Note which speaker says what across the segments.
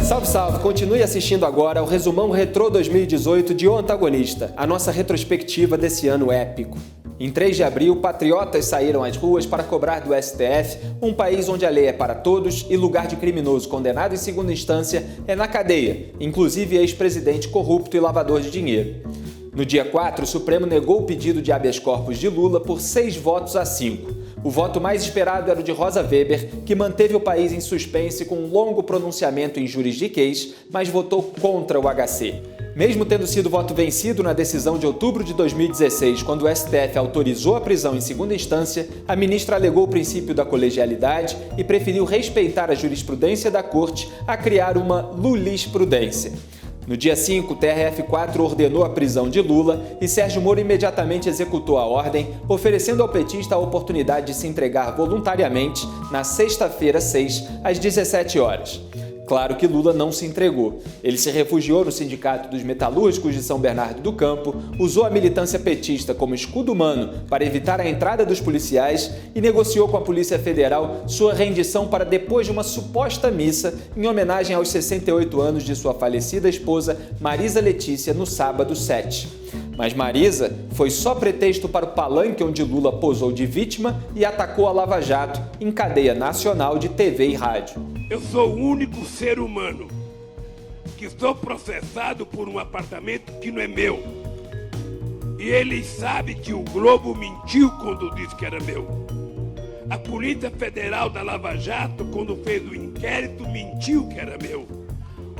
Speaker 1: Salve, salve! Continue assistindo agora ao resumão Retrô 2018 de O Antagonista, a nossa retrospectiva desse ano épico. Em 3 de abril, patriotas saíram às ruas para cobrar do STF um país onde a lei é para todos e lugar de criminoso condenado em segunda instância é na cadeia, inclusive ex-presidente corrupto e lavador de dinheiro. No dia 4, o Supremo negou o pedido de habeas corpus de Lula por 6 votos a 5. O voto mais esperado era o de Rosa Weber, que manteve o país em suspense com um longo pronunciamento em juridiquês, mas votou contra o HC. Mesmo tendo sido voto vencido na decisão de outubro de 2016, quando o STF autorizou a prisão em segunda instância, a ministra alegou o princípio da colegialidade e preferiu respeitar a jurisprudência da Corte a criar uma lulisprudência. No dia 5, o TRF4 ordenou a prisão de Lula e Sérgio Moro imediatamente executou a ordem, oferecendo ao petista a oportunidade de se entregar voluntariamente na sexta-feira 6, às 17 horas. Claro que Lula não se entregou. Ele se refugiou no Sindicato dos Metalúrgicos de São Bernardo do Campo, usou a militância petista como escudo humano para evitar a entrada dos policiais e negociou com a Polícia Federal sua rendição para depois de uma suposta missa em homenagem aos 68 anos de sua falecida esposa Marisa Letícia no sábado 7. Mas Marisa foi só pretexto para o palanque onde Lula posou de vítima e atacou a Lava Jato em cadeia nacional de TV e rádio.
Speaker 2: Eu sou o único ser humano que sou processado por um apartamento que não é meu. E eles sabem que o Globo mentiu quando disse que era meu. A Polícia Federal da Lava Jato, quando fez o inquérito, mentiu que era meu.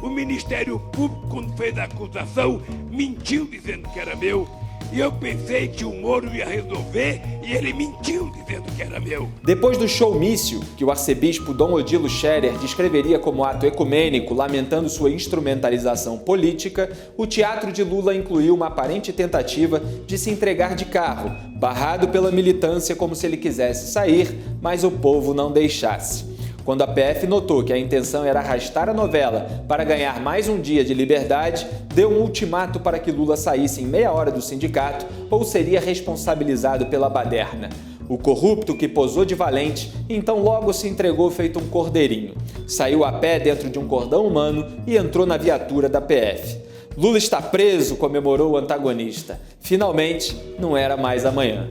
Speaker 2: O Ministério Público, quando fez a acusação, mentiu dizendo que era meu. E eu pensei que o Moro ia resolver e ele mentiu dizendo que era meu.
Speaker 1: Depois do showmício, que o arcebispo Dom Odilo Scherer descreveria como ato ecumênico, lamentando sua instrumentalização política, o teatro de Lula incluiu uma aparente tentativa de se entregar de carro, barrado pela militância como se ele quisesse sair, mas o povo não deixasse. Quando a PF notou que a intenção era arrastar a novela para ganhar mais um dia de liberdade, deu um ultimato para que Lula saísse em meia hora do sindicato ou seria responsabilizado pela baderna. O corrupto, que posou de valente, então logo se entregou feito um cordeirinho. Saiu a pé dentro de um cordão humano e entrou na viatura da PF. Lula está preso, comemorou o antagonista. Finalmente, não era mais amanhã.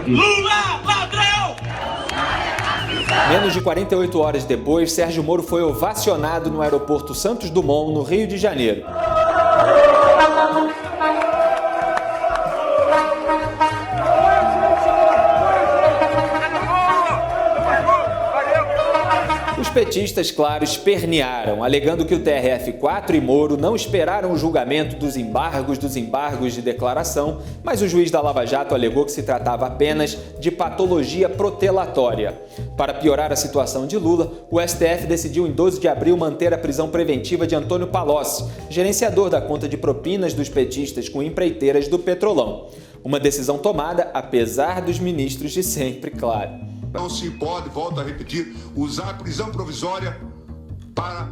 Speaker 2: Lula, ladrão!
Speaker 1: Menos de 48 horas depois, Sérgio Moro foi ovacionado no aeroporto Santos Dumont, no Rio de Janeiro. Os petistas, claro, espernearam, alegando que o TRF4 e Moro não esperaram o julgamento dos embargos de declaração, mas o juiz da Lava Jato alegou que se tratava apenas de patologia protelatória. Para piorar a situação de Lula, o STF decidiu em 12 de abril manter a prisão preventiva de Antônio Palocci, gerenciador da conta de propinas dos petistas com empreiteiras do Petrolão. Uma decisão tomada apesar dos ministros de sempre, claro.
Speaker 3: Não se pode, volto a repetir, usar a prisão provisória para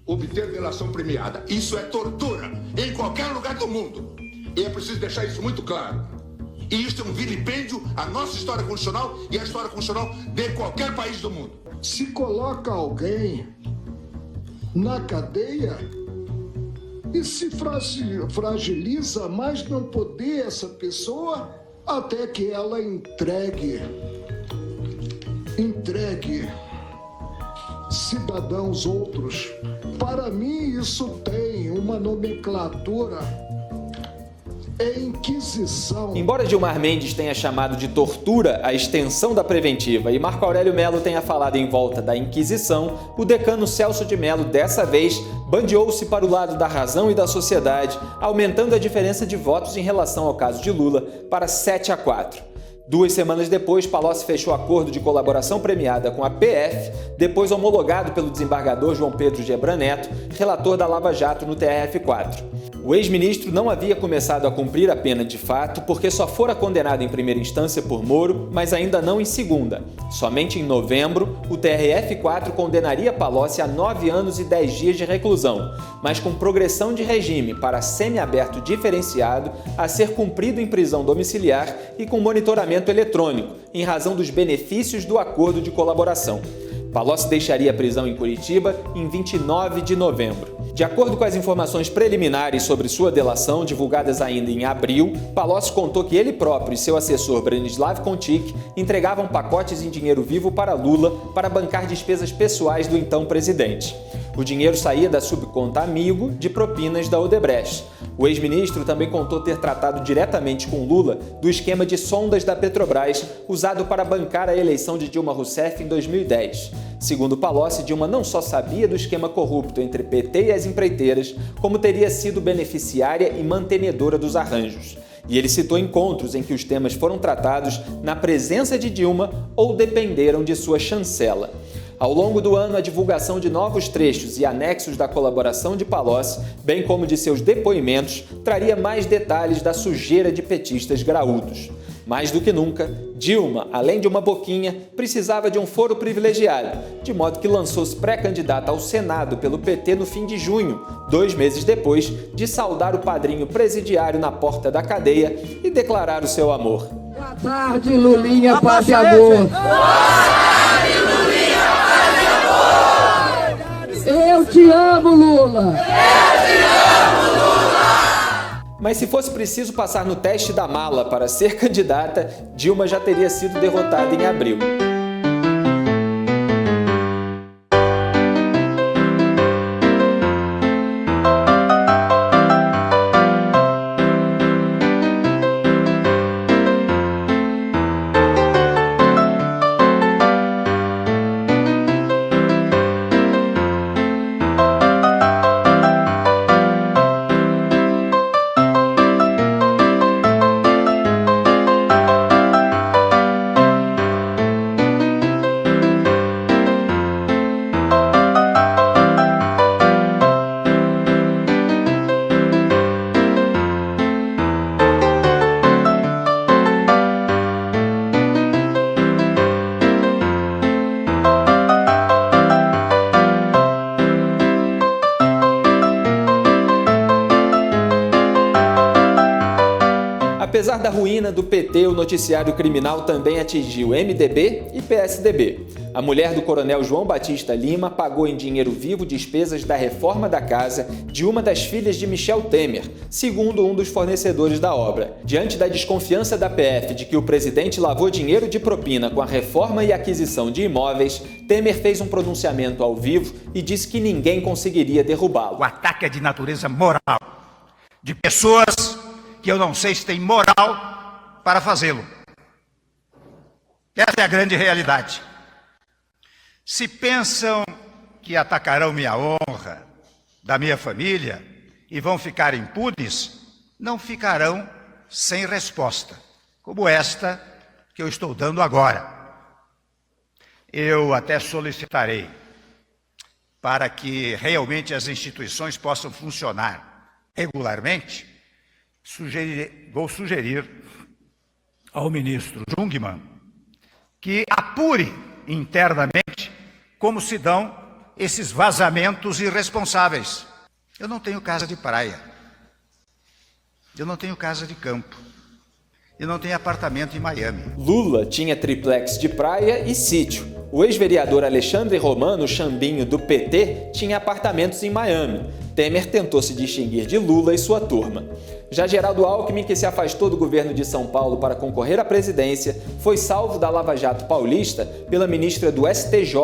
Speaker 3: obter delação premiada. Isso é tortura em qualquer lugar do mundo. E é preciso deixar isso muito claro. E isso é um vilipêndio à nossa história constitucional e à história constitucional de qualquer país do mundo.
Speaker 4: Se coloca alguém na cadeia e se fragiliza mais não poder essa pessoa até que ela entregue cidadãos outros. Para mim, isso tem uma nomenclatura. É Inquisição.
Speaker 1: Embora Gilmar Mendes tenha chamado de tortura a extensão da preventiva e Marco Aurélio Mello tenha falado em volta da Inquisição, o decano Celso de Mello, dessa vez, bandeou-se para o lado da razão e da sociedade, aumentando a diferença de votos em relação ao caso de Lula para 7-4. 2 semanas depois, Palocci fechou acordo de colaboração premiada com a PF, depois homologado pelo desembargador João Pedro Gebran Neto, relator da Lava Jato no TRF4. O ex-ministro não havia começado a cumprir a pena de fato porque só fora condenado em primeira instância por Moro, mas ainda não em segunda. Somente em novembro, o TRF4 condenaria Palocci a 9 anos e 10 dias de reclusão, mas com progressão de regime para semiaberto diferenciado a ser cumprido em prisão domiciliar e com monitoramento eletrônico, em razão dos benefícios do acordo de colaboração. Palocci deixaria a prisão em Curitiba em 29 de novembro. De acordo com as informações preliminares sobre sua delação, divulgadas ainda em abril, Palocci contou que ele próprio e seu assessor Branislav Contic entregavam pacotes em dinheiro vivo para Lula para bancar despesas pessoais do então presidente. O dinheiro saía da subconta Amigo de propinas da Odebrecht. O ex-ministro também contou ter tratado diretamente com Lula do esquema de sondas da Petrobras usado para bancar a eleição de Dilma Rousseff em 2010. Segundo Palocci, Dilma não só sabia do esquema corrupto entre PT e as empreiteiras, como teria sido beneficiária e mantenedora dos arranjos. E ele citou encontros em que os temas foram tratados na presença de Dilma ou dependeram de sua chancela. Ao longo do ano, a divulgação de novos trechos e anexos da colaboração de Palocci, bem como de seus depoimentos, traria mais detalhes da sujeira de petistas graúdos. Mais do que nunca, Dilma, além de uma boquinha, precisava de um foro privilegiado, de modo que lançou-se pré-candidata ao Senado pelo PT no fim de junho, 2 meses depois de saudar o padrinho presidiário na porta da cadeia e declarar o seu amor.
Speaker 5: Boa tarde, Lulinha, paz e amor. Eu te amo, Lula!
Speaker 1: Mas se fosse preciso passar no teste da mala para ser candidata, Dilma já teria sido derrotada em abril. Apesar da ruína do PT, o noticiário criminal também atingiu MDB e PSDB. A mulher do coronel João Batista Lima pagou em dinheiro vivo despesas da reforma da casa de uma das filhas de Michel Temer, segundo um dos fornecedores da obra. Diante da desconfiança da PF de que o presidente lavou dinheiro de propina com a reforma e aquisição de imóveis, Temer fez um pronunciamento ao vivo e disse que ninguém conseguiria derrubá-lo.
Speaker 6: O ataque é de natureza moral, de pessoas que eu não sei se têm moral para fazê-lo. Essa é a grande realidade. Se pensam que atacarão minha honra, da minha família, e vão ficar impunes, não ficarão sem resposta, como esta que eu estou dando agora. Eu até solicitarei para que realmente as instituições possam funcionar regularmente. Vou sugerir ao ministro Jungmann que apure internamente como se dão esses vazamentos irresponsáveis. Eu não tenho casa de praia, eu não tenho casa de campo, eu não tenho apartamento em Miami.
Speaker 1: Lula tinha triplex de praia e sítio. O ex-vereador Alexandre Romano, Chambinho, do PT, tinha apartamentos em Miami. Temer tentou se distinguir de Lula e sua turma. Já Geraldo Alckmin, que se afastou do governo de São Paulo para concorrer à presidência, foi salvo da Lava Jato paulista pela ministra do STJ,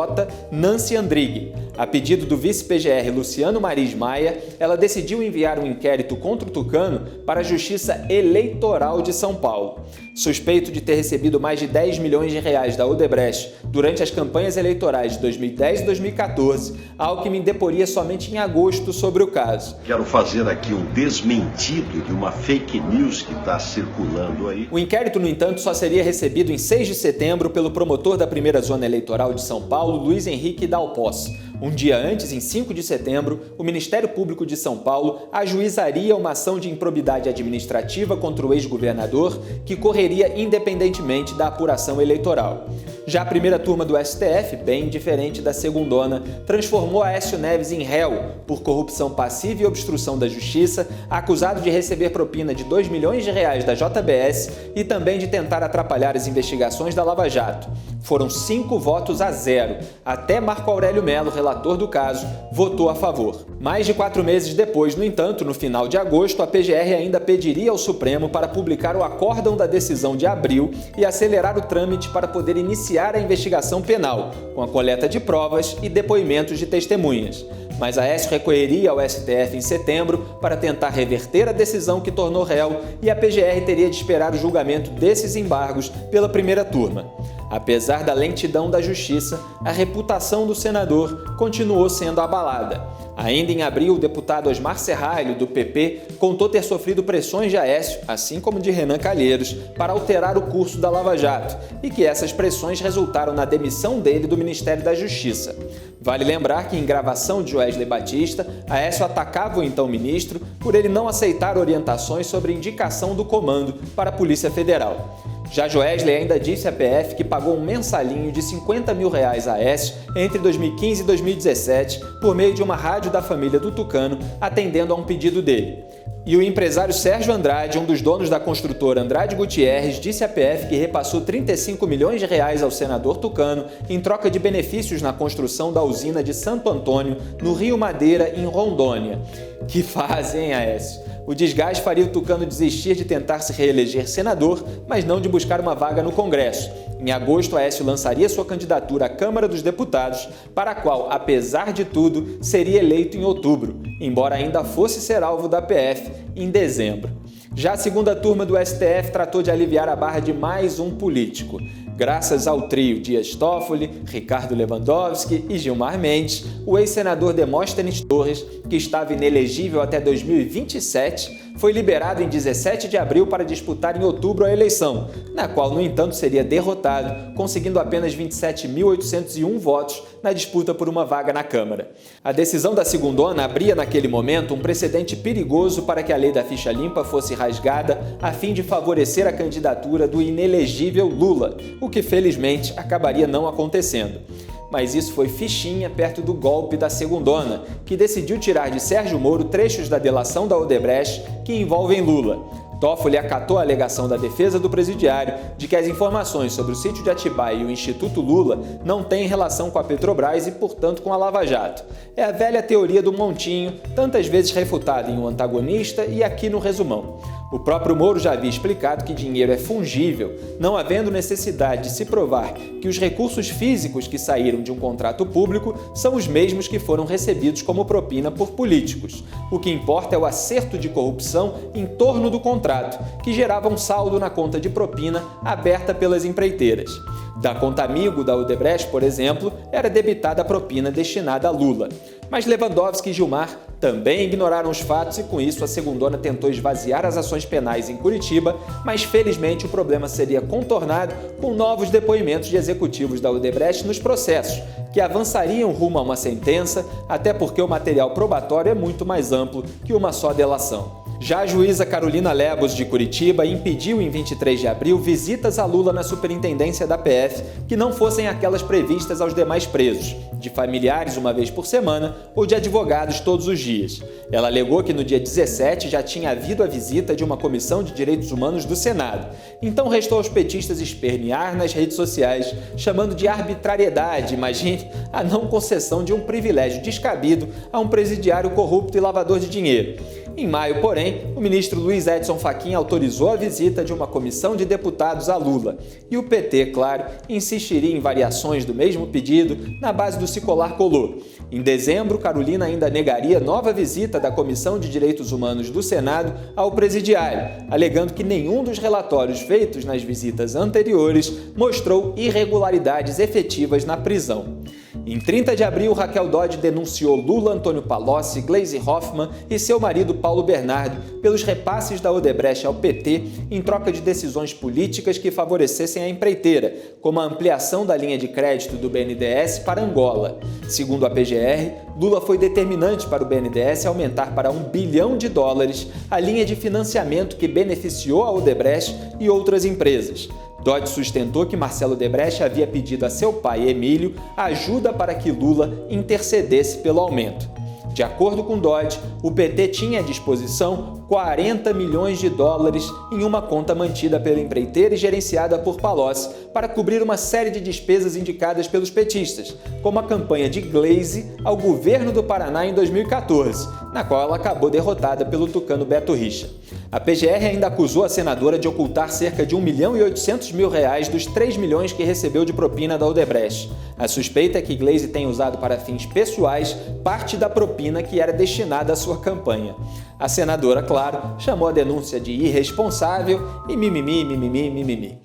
Speaker 1: Nancy Andrighi. A pedido do vice-PGR Luciano Maris Maia, ela decidiu enviar um inquérito contra o tucano para a Justiça Eleitoral de São Paulo. Suspeito de ter recebido mais de 10 milhões de reais da Odebrecht durante as campanhas eleitorais de 2010 e 2014, Alckmin deporia somente em agosto sobre sobre o caso.
Speaker 7: Quero fazer aqui um desmentido de uma fake news que está circulando aí.
Speaker 1: O inquérito, no entanto, só seria recebido em 6 de setembro pelo promotor da primeira zona eleitoral de São Paulo, Luiz Henrique Dalpos. Um dia antes, em 5 de setembro, o Ministério Público de São Paulo ajuizaria uma ação de improbidade administrativa contra o ex-governador, que correria independentemente da apuração eleitoral. Já a primeira turma do STF, bem diferente da segundona, transformou Aécio Neves em réu por corrupção passiva e obstrução da justiça, acusado de receber propina de R$2 milhões da JBS e também de tentar atrapalhar as investigações da Lava Jato. Foram 5 votos a 0. Até Marco Aurélio Mello, relator do caso, votou a favor. Mais de 4 meses depois, no entanto, no final de agosto, a PGR ainda pediria ao Supremo para publicar o acórdão da decisão de abril e acelerar o trâmite para poder iniciar a investigação penal, com a coleta de provas e depoimentos de testemunhas. Mas Aécio recorreria ao STF em setembro para tentar reverter a decisão que tornou réu e a PGR teria de esperar o julgamento desses embargos pela primeira turma. Apesar da lentidão da justiça, a reputação do senador continuou sendo abalada. Ainda em abril, o deputado Osmar Serralho, do PP, contou ter sofrido pressões de Aécio, assim como de Renan Calheiros, para alterar o curso da Lava Jato, e que essas pressões resultaram na demissão dele do Ministério da Justiça. Vale lembrar que, em gravação de Wesley Batista, Aécio atacava o então ministro por ele não aceitar orientações sobre indicação do comando para a Polícia Federal. Já Joesley ainda disse à PF que pagou um mensalinho de R$50 mil a Aécio entre 2015 e 2017 por meio de uma rádio da família do Tucano, atendendo a um pedido dele. E o empresário Sérgio Andrade, um dos donos da construtora Andrade Gutierrez, disse à PF que repassou R$35 milhões ao senador Tucano em troca de benefícios na construção da usina de Santo Antônio, no Rio Madeira, em Rondônia. Que fase, hein, Aécio? O desgaste faria o Tucano desistir de tentar se reeleger senador, mas não de buscar uma vaga no Congresso. Em agosto, Aécio lançaria sua candidatura à Câmara dos Deputados, para a qual, apesar de tudo, seria eleito em outubro, embora ainda fosse ser alvo da PF em dezembro. Já a segunda turma do STF tratou de aliviar a barra de mais um político. Graças ao trio Dias Toffoli, Ricardo Lewandowski e Gilmar Mendes, o ex-senador Demóstenes Torres, que estava inelegível até 2027, foi liberado em 17 de abril para disputar em outubro a eleição, na qual, no entanto, seria derrotado, conseguindo apenas 27.801 votos na disputa por uma vaga na Câmara. A decisão da segundona abria naquele momento um precedente perigoso para que a lei da ficha limpa fosse rasgada a fim de favorecer a candidatura do inelegível Lula, o que felizmente acabaria não acontecendo. Mas isso foi fichinha perto do golpe da segundona, que decidiu tirar de Sérgio Moro trechos da delação da Odebrecht que envolvem Lula. Toffoli acatou a alegação da defesa do presidiário de que as informações sobre o sítio de Atibaia e o Instituto Lula não têm relação com a Petrobras e, portanto, com a Lava Jato. É a velha teoria do montinho, tantas vezes refutada em O Antagonista e aqui no Resumão. O próprio Moro já havia explicado que dinheiro é fungível, não havendo necessidade de se provar que os recursos físicos que saíram de um contrato público são os mesmos que foram recebidos como propina por políticos. O que importa é o acerto de corrupção em torno do contrato, que gerava um saldo na conta de propina aberta pelas empreiteiras. Da conta amigo da Odebrecht, por exemplo, era debitada a propina destinada a Lula. Mas Lewandowski e Gilmar também ignoraram os fatos e, com isso, a segundona tentou esvaziar as ações penais em Curitiba, mas felizmente o problema seria contornado com novos depoimentos de executivos da Odebrecht nos processos, que avançariam rumo a uma sentença, até porque o material probatório é muito mais amplo que uma só delação. Já a juíza Carolina Lebos, de Curitiba, impediu em 23 de abril visitas a Lula na superintendência da PF que não fossem aquelas previstas aos demais presos, de familiares uma vez por semana ou de advogados todos os dias. Ela alegou que no dia 17 já tinha havido a visita de uma comissão de direitos humanos do Senado. Então restou aos petistas espernear nas redes sociais, chamando de arbitrariedade, imagine, a não concessão de um privilégio descabido a um presidiário corrupto e lavador de dinheiro. Em maio, porém, o ministro Luiz Edson Fachin autorizou a visita de uma comissão de deputados a Lula. E o PT, claro, insistiria em variações do mesmo pedido na base do se colar colou. Em dezembro, Carolina ainda negaria nova visita da Comissão de Direitos Humanos do Senado ao presidiário, alegando que nenhum dos relatórios feitos nas visitas anteriores mostrou irregularidades efetivas na prisão. Em 30 de abril, Raquel Dodge denunciou Lula, Antônio Palocci, Gleisi Hoffmann e seu marido Paulo Bernardo pelos repasses da Odebrecht ao PT em troca de decisões políticas que favorecessem a empreiteira, como a ampliação da linha de crédito do BNDES para Angola. Segundo a PGR, Lula foi determinante para o BNDES aumentar para $1 bilhão a linha de financiamento que beneficiou a Odebrecht e outras empresas. Dodge sustentou que Marcelo Odebrecht havia pedido a seu pai, Emílio, ajuda para que Lula intercedesse pelo aumento. De acordo com Dodge, o PT tinha à disposição $40 milhões em uma conta mantida pela empreiteira e gerenciada por Palocci para cobrir uma série de despesas indicadas pelos petistas, como a campanha de Gleisi ao governo do Paraná em 2014, na qual ela acabou derrotada pelo tucano Beto Richa. A PGR ainda acusou a senadora de ocultar cerca de R$1.800.000 dos R$3 milhões que recebeu de propina da Odebrecht. A suspeita é que Gleisi tenha usado para fins pessoais parte da propina que era destinada à sua campanha. A senadora, claro, chamou a denúncia de irresponsável e mimimi.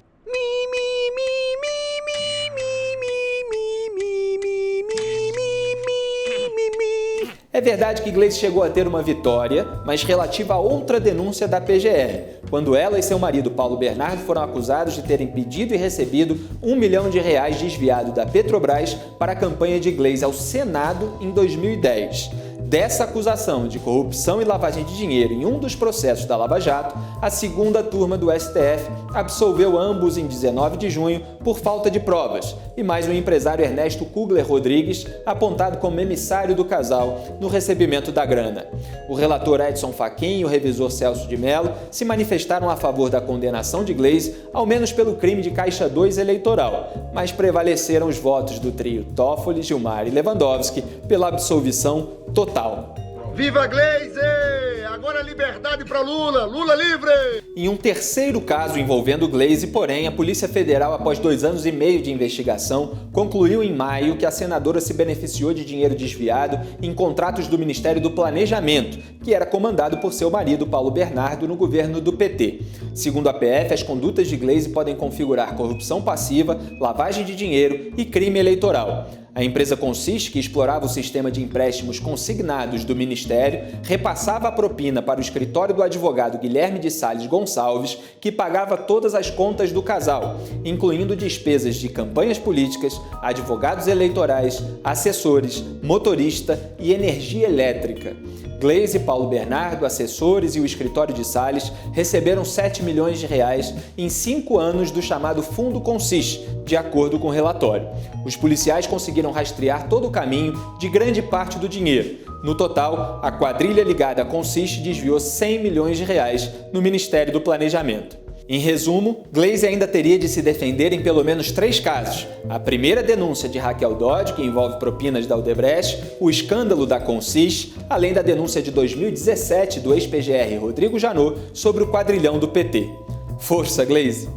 Speaker 1: É verdade que Gleisi chegou a ter uma vitória, mas relativa a outra denúncia da PGR, quando ela e seu marido Paulo Bernardo foram acusados de terem pedido e recebido R$1 milhão desviado da Petrobras para a campanha de Gleisi ao Senado em 2010. Dessa acusação de corrupção e lavagem de dinheiro em um dos processos da Lava Jato, a segunda turma do STF absolveu ambos em 19 de junho por falta de provas, e mais o empresário Ernesto Kugler Rodrigues, apontado como emissário do casal no recebimento da grana. O relator Edson Fachin e o revisor Celso de Mello se manifestaram a favor da condenação de Gleisi, ao menos pelo crime de Caixa 2 eleitoral, mas prevaleceram os votos do trio Toffoli, Gilmar e Lewandowski pela absolvição total.
Speaker 8: Viva Gleisi! Agora liberdade para Lula! Lula livre!
Speaker 1: Em um terceiro caso envolvendo Gleisi, porém, a Polícia Federal, após 2 anos e meio de investigação, concluiu em maio que a senadora se beneficiou de dinheiro desviado em contratos do Ministério do Planejamento, que era comandado por seu marido, Paulo Bernardo, no governo do PT. Segundo a PF, as condutas de Gleisi podem configurar corrupção passiva, lavagem de dinheiro e crime eleitoral. A empresa Consiste, que explorava o sistema de empréstimos consignados do Ministério, repassava a propina para o escritório do advogado Guilherme de Salles Gonçalves, que pagava todas as contas do casal, incluindo despesas de campanhas políticas, advogados eleitorais, assessores, motorista e energia elétrica. Gleisi, Paulo Bernardo, assessores e o escritório de Salles receberam R$7 milhões em 5 anos do chamado Fundo Consiste, de acordo com o relatório. Os policiais conseguiram rastrear todo o caminho de grande parte do dinheiro. No total, a quadrilha ligada a Consiste desviou R$100 milhões no Ministério do Planejamento. Em resumo, Gleisi ainda teria de se defender em pelo menos 3 casos. A primeira denúncia de Raquel Dodge, que envolve propinas da Odebrecht, o escândalo da Consiste, além da denúncia de 2017 do ex-PGR Rodrigo Janot sobre o quadrilhão do PT. Força, Gleisi!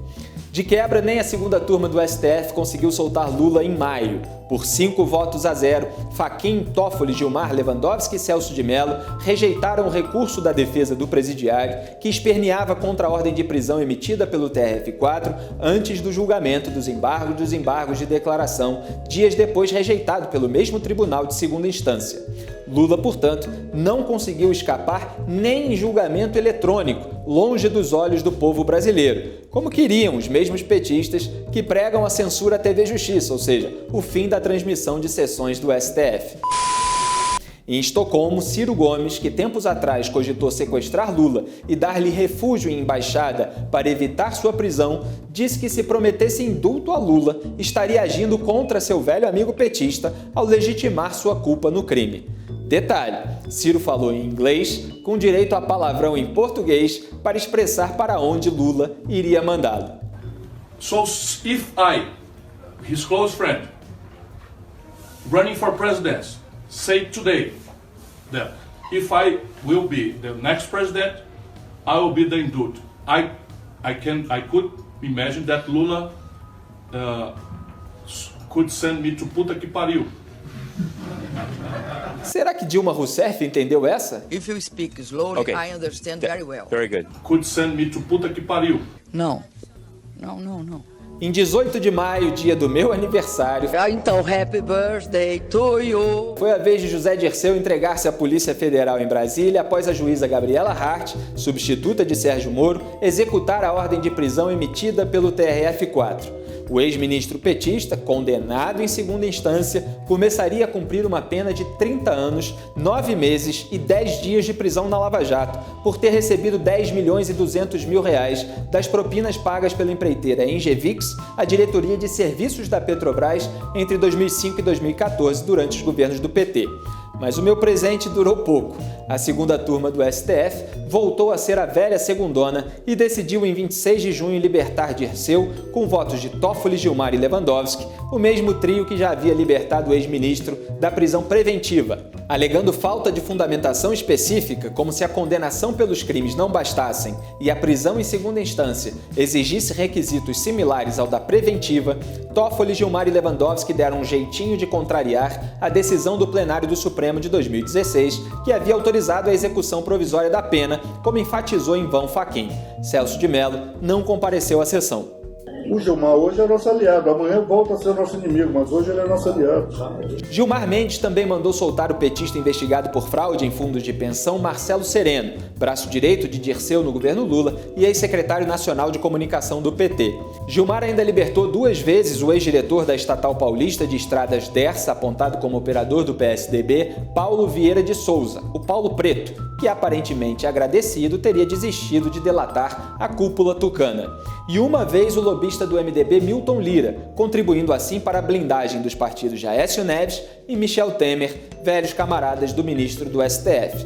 Speaker 1: De quebra, nem a segunda turma do STF conseguiu soltar Lula em maio. Por 5-0, Fachin, Toffoli, Gilmar, Lewandowski e Celso de Mello rejeitaram o recurso da defesa do presidiário, que esperneava contra a ordem de prisão emitida pelo TRF4 antes do julgamento dos embargos de declaração, dias depois rejeitado pelo mesmo tribunal de segunda instância. Lula, portanto, não conseguiu escapar nem em julgamento eletrônico, longe dos olhos do povo brasileiro, como queriam os mesmos petistas que pregam a censura à TV Justiça, ou seja, o fim da transmissão de sessões do STF. Em Estocolmo, Ciro Gomes, que tempos atrás cogitou sequestrar Lula e dar-lhe refúgio em embaixada para evitar sua prisão, disse que se prometesse indulto a Lula, estaria agindo contra seu velho amigo petista ao legitimar sua culpa no crime. Detalhe, Ciro falou em inglês, com direito a palavrão em português para expressar para onde Lula iria mandá-lo.
Speaker 9: So if I, his close friend, running for president, say today that if I will be the next president, I will be the indult. I could imagine that Lula could send me to puta que pariu.
Speaker 1: Será que Dilma Rousseff entendeu essa?
Speaker 10: If you speak slowly, okay. I understand very well.
Speaker 9: Very good. Could send me to puta que pariu.
Speaker 10: No.
Speaker 1: Em 18 de maio, dia do meu aniversário,
Speaker 10: Então, happy birthday to you.
Speaker 1: foi a vez de José Dirceu entregar-se à Polícia Federal em Brasília após a juíza Gabriela Hart, substituta de Sérgio Moro, executar a ordem de prisão emitida pelo TRF-4. O ex-ministro petista, condenado em segunda instância, começaria a cumprir uma pena de 30 anos, 9 meses e 10 dias de prisão na Lava Jato por ter recebido 10 milhões e 200 mil reais das propinas pagas pela empreiteira Engevix, a diretoria de serviços da Petrobras, entre 2005 e 2014, durante os governos do PT. Mas o meu presente durou pouco. A segunda turma do STF voltou a ser a velha segundona e decidiu em 26 de junho libertar Dirceu com votos de Toffoli, Gilmar e Lewandowski, o mesmo trio que já havia libertado o ex-ministro da prisão preventiva, alegando falta de fundamentação específica, como se a condenação pelos crimes não bastassem e a prisão em segunda instância exigisse requisitos similares ao da preventiva. Toffoli, Gilmar e Lewandowski deram um jeitinho de contrariar a decisão do plenário do Supremo de 2016, que havia autorizado a execução provisória da pena, como enfatizou em vão Fachin. Celso de Mello não compareceu à sessão.
Speaker 11: O Gilmar hoje é nosso aliado, amanhã volta a ser nosso inimigo, mas hoje ele é nosso aliado.
Speaker 1: Gilmar Mendes também mandou soltar o petista investigado por fraude em fundos de pensão Marcelo Sereno, braço direito de Dirceu no governo Lula e ex-secretário nacional de comunicação do PT. Gilmar ainda libertou 2 vezes o ex-diretor da Estatal Paulista de Estradas Dersa, apontado como operador do PSDB, Paulo Vieira de Souza, o Paulo Preto, que aparentemente agradecido teria desistido de delatar a cúpula tucana. E uma vez o lobista do MDB Milton Lira, contribuindo assim para a blindagem dos partidos de Aécio Neves e Michel Temer, velhos camaradas do ministro do STF.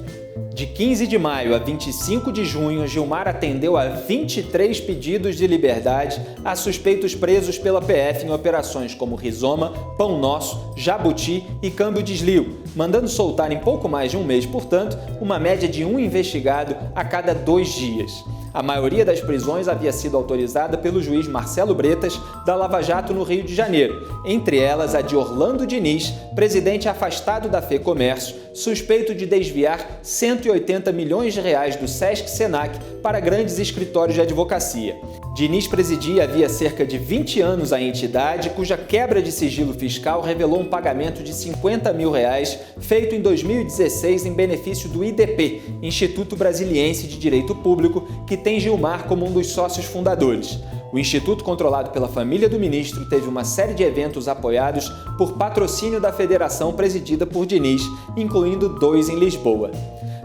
Speaker 1: De 15 de maio a 25 de junho, Gilmar atendeu a 23 pedidos de liberdade a suspeitos presos pela PF em operações como Rizoma, Pão Nosso, Jabuti e Câmbio Desligo, mandando soltar em pouco mais de um mês, portanto, uma média de um investigado a cada 2 dias. A maioria das prisões havia sido autorizada pelo juiz Marcelo Bretas, da Lava Jato no Rio de Janeiro, entre elas a de Orlando Diniz, presidente afastado da FEComércio, suspeito de desviar 180 milhões de reais do Sesc-Senac para grandes escritórios de advocacia. Diniz presidia havia cerca de 20 anos a entidade, cuja quebra de sigilo fiscal revelou um pagamento de 50 mil reais feito em 2016 em benefício do IDP, Instituto Brasiliense de Direito Público, que tem Gilmar como um dos sócios fundadores. O instituto, controlado pela família do ministro, teve uma série de eventos apoiados por patrocínio da federação presidida por Diniz, incluindo 2 em Lisboa.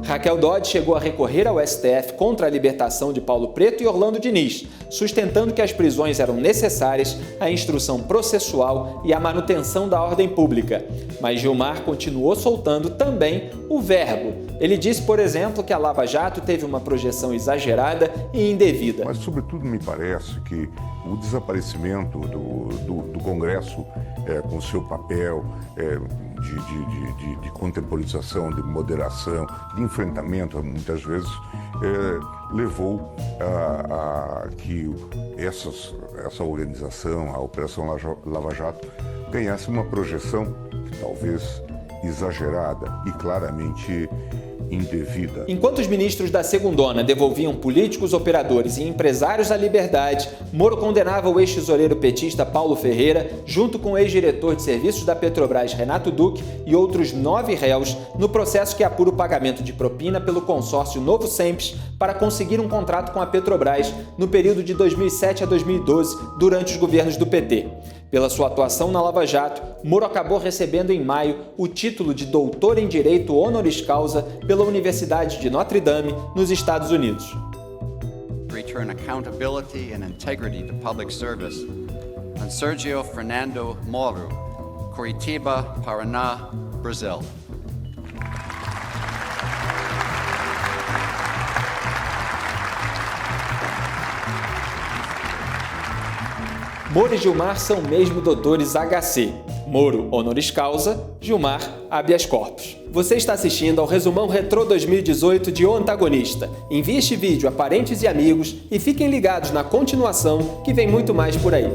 Speaker 1: Raquel Dodge chegou a recorrer ao STF contra a libertação de Paulo Preto e Orlando Diniz, sustentando que as prisões eram necessárias à instrução processual e à manutenção da ordem pública. Mas Gilmar continuou soltando também o verbo. Ele disse, por exemplo, que a Lava Jato teve uma projeção exagerada e indevida.
Speaker 12: Mas, sobretudo, me parece que o desaparecimento do Congresso, com seu papel de contemporização, de moderação, de enfrentamento, muitas vezes, levou a que essa organização, a Operação Lava Jato, ganhasse uma projeção talvez exagerada e claramente indevida.
Speaker 1: Enquanto os ministros da segundona devolviam políticos, operadores e empresários à liberdade, Moro condenava o ex-tesoureiro petista Paulo Ferreira, junto com o ex-diretor de serviços da Petrobras Renato Duque e outros 9 réus, no processo que apura o pagamento de propina pelo consórcio Novo Sempre para conseguir um contrato com a Petrobras no período de 2007 a 2012, durante os governos do PT. Pela sua atuação na Lava Jato, Moro acabou recebendo em maio o título de doutor em Direito honoris causa pela Universidade de Notre Dame, nos Estados Unidos.
Speaker 13: Return accountability and integrity to public service on Sergio Fernando Moro, Curitiba, Paraná, Brasil.
Speaker 1: Moro e Gilmar são mesmo doutores HC. Moro, honoris causa, Gilmar, habeas corpus. Você está assistindo ao Resumão Retrô 2018 de O Antagonista. Envie este vídeo a parentes e amigos e fiquem ligados na continuação, que vem muito mais por aí.